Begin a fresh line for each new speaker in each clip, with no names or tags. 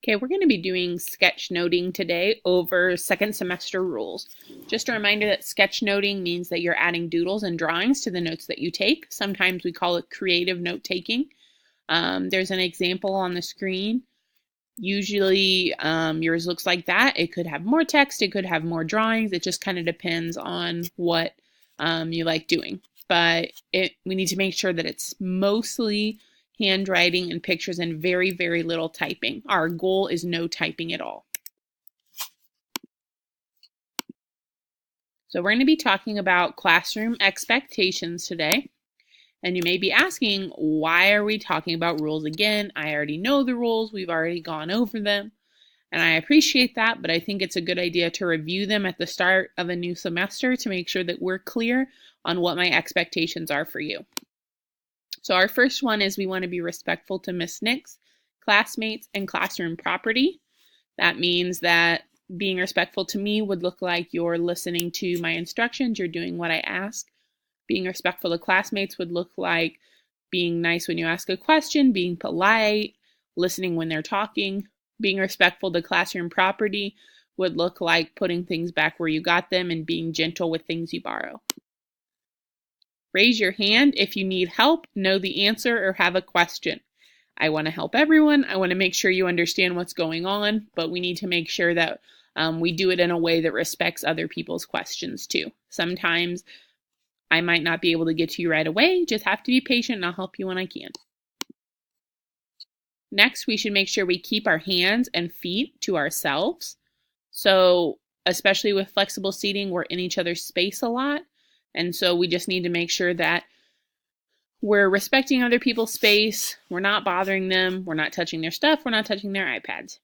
Okay, we're going to be doing sketchnoting today over second semester rules. Just a reminder that sketchnoting means that you're adding doodles and drawings to the notes that you take. Sometimes we call it creative note taking. There's an example on the screen. Usually yours looks like that. It could have more text, it could have more drawings. It just kind of depends on what you like doing. But we need to make sure that it's mostly handwriting and pictures and very, very little typing. Our goal is no typing at all. So we're going to be talking about classroom expectations today. And you may be asking, why are we talking about rules again? I already know the rules. We've already gone over them. And I appreciate that, but I think it's a good idea to review them at the start of a new semester to make sure that we're clear on what my expectations are for you. So our first one is we want to be respectful to Miss Nix, classmates, and classroom property. That means that being respectful to me would look like you're listening to my instructions, you're doing what I ask. Being respectful to classmates would look like being nice when you ask a question, being polite, listening when they're talking. Being respectful to classroom property would look like putting things back where you got them and being gentle with things you borrow. Raise your hand if you need help, know the answer, or have a question. I want to help everyone. I want to make sure you understand what's going on, but we need to make sure that we do it in a way that respects other people's questions too. Sometimes I might not be able to get to you right away. Just have to be patient and I'll help you when I can. Next, we should make sure we keep our hands and feet to ourselves. So, especially with flexible seating, we're in each other's space a lot. And so we just need to make sure that we're respecting other people's space. We're not bothering them. We're not touching their stuff. We're not touching their iPads.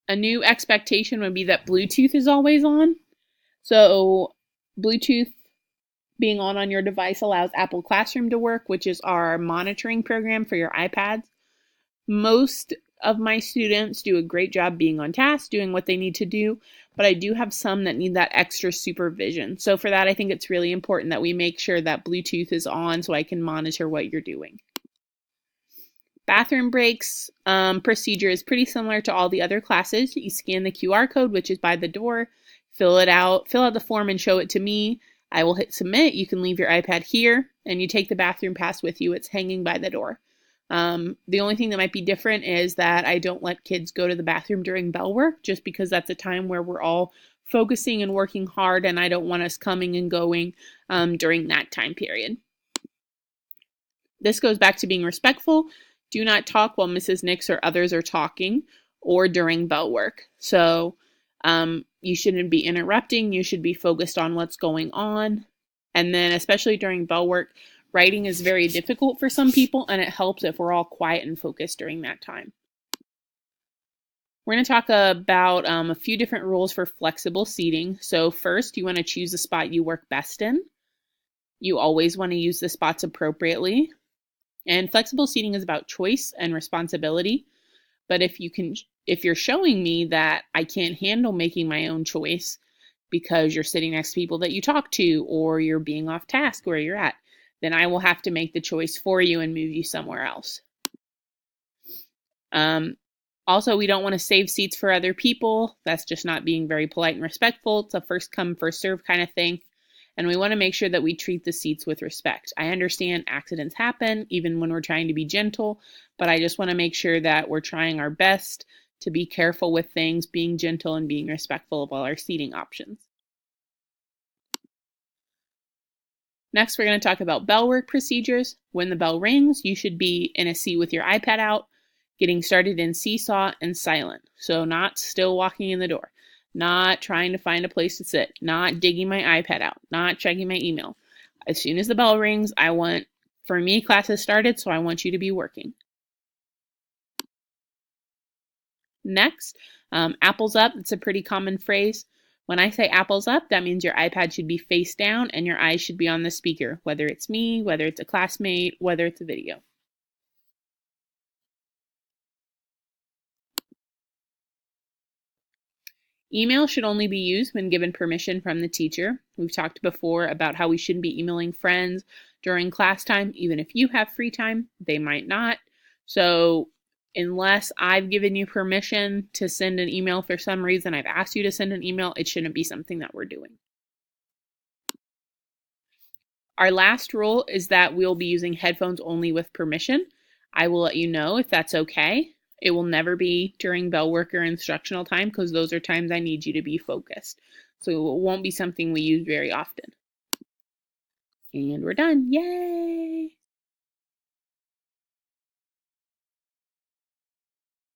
A new expectation would be that Bluetooth is always on. So Bluetooth being on your device allows Apple Classroom to work, which is our monitoring program for your iPads. Most of my students do a great job being on task, doing what they need to do, but I do have some that need that extra supervision. So for that, I think it's really important that we make sure that Bluetooth is on so I can monitor what you're doing. Bathroom breaks procedure is pretty similar to all the other classes. You scan the QR code, which is by the door, fill out the form and show it to me. I will hit submit. You can leave your iPad here and you take the bathroom pass with you. It's hanging by the door. The only thing that might be different is that I don't let kids go to the bathroom during bell work, just because that's a time where we're all focusing and working hard, and I don't want us coming and going during that time period. This goes back to being respectful. Do not talk while Mrs. Nix or others are talking or during bell work. So you shouldn't be interrupting. You should be focused on what's going on. And then especially during bell work, writing is very difficult for some people, and it helps if we're all quiet and focused during that time. We're going to talk about a few different rules for flexible seating. So first, you want to choose the spot you work best in. You always want to use the spots appropriately. And flexible seating is about choice and responsibility. But if you're showing me that I can't handle making my own choice because you're sitting next to people that you talk to or you're being off task where you're at, then I will have to make the choice for you and move you somewhere else. Also, we don't want to save seats for other people. That's just not being very polite and respectful. It's a first come, first serve kind of thing. And we want to make sure that we treat the seats with respect. I understand accidents happen, even when we're trying to be gentle, but I just want to make sure that we're trying our best to be careful with things, being gentle and being respectful of all our seating options. Next, we're going to talk about bell work procedures. When the bell rings, you should be in a seat with your iPad out, getting started in seesaw and silent. So not still walking in the door, not trying to find a place to sit, not digging my iPad out, not checking my email. As soon as the bell rings, for me, class has started, so I want you to be working. Next, apples up. It's a pretty common phrase. When I say apples up, that means your iPad should be face down and your eyes should be on the speaker, whether it's me, whether it's a classmate, whether it's a video. Email should only be used when given permission from the teacher. We've talked before about how we shouldn't be emailing friends during class time. Even if you have free time, they might not. So Unless I've given you permission to send an email for some reason, I've asked you to send an email, it shouldn't be something that we're doing. Our last rule is that we'll be using headphones only with permission. I will let you know if that's okay. It will never be during bell work or instructional time because those are times I need you to be focused. So it won't be something we use very often. And we're done. Yay!